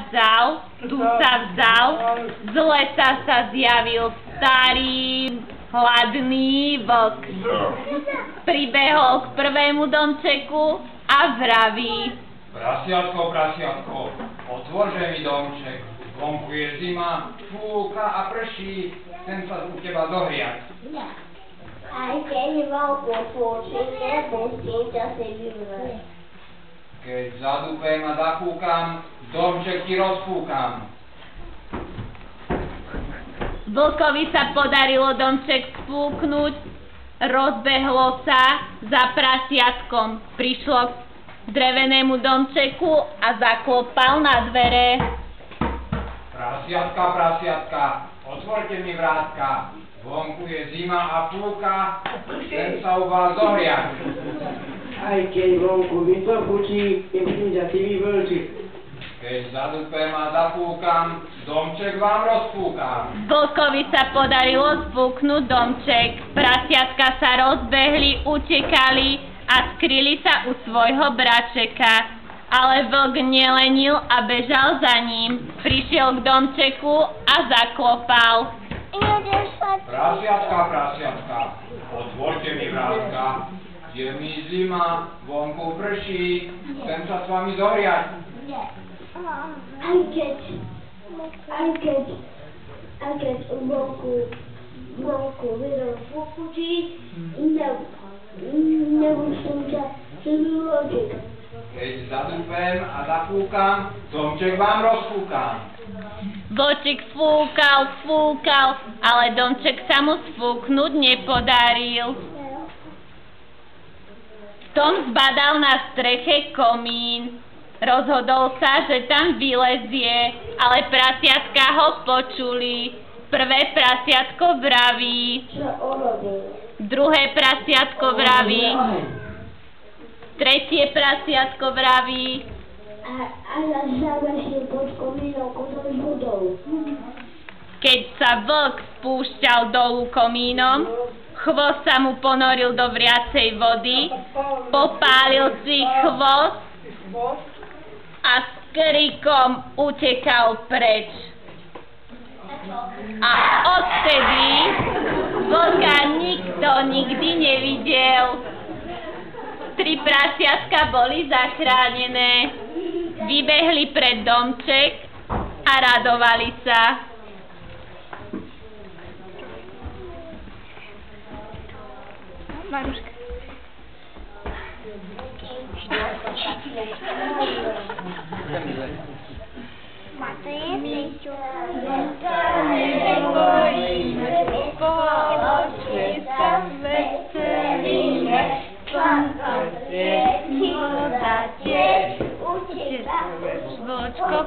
vzal, z lesa sa zjavil starý, hladný vlk. Pribehol k prvému domčeku a vraví: Prasiatko, otvorže mi domček, vonku je zima, fúka a prší, chcem sa u teba zohriať. Aj keď vonku fúči, nepustím ťa si vyvrať. Keď zadúpem a zapúkam, domček ti rozfúkam. Vlkovi sa podarilo domček spúknuť, rozbehlo sa za prasiatkom, prišlo k drevenému domčeku a zaklopal na dvere. Prasiatka, otvorte mi vrátka, vonku je zima a fúka, chcem sa u vás zohriať. Aj keď vonku vysokučí, nemusím ťa si vyvlčiť. Keď zadúpem a zapúkam, domček vám rozfúkam. Vlkovi sa podarilo spúknuť domček, prasiatka sa rozbehli, utekali a skryli sa u svojho bračeka. Ale vlk nelenil a bežal za ním. Prišiel k domčeku a zaklopal. Prasiatka, otvorte mi vrátka, je mi zima, vonku prší, chcem sa s vami zohriať. Aj keď vonku vydal fúkučí, nemusím ťa si vyvlčiť. Keď zadúpem a zapúkam, domček vám rozfúkam. Vlčík fúkal, ale domček sa mu sfúknuť nepodaril. V tom zbadal na streche komín. Rozhodol sa, že tam vylezie, ale prasiatka ho počuli. Prvé prasiatko vraví, druhé prasiatko vraví, tretie prasiatko vraví. A ja zavesím pod komínom kotom s vodou. Keď sa vlk spúšťal dolu komínom, chvost sa mu ponoril do vriacej vody, popálil si chvost a s krikom utekal preč. A odtedy vlka nikto nikdy nevidel. 3 prasiatka boli zachránené, vybehli pred domček a radovali sa. Maruška. Vlčko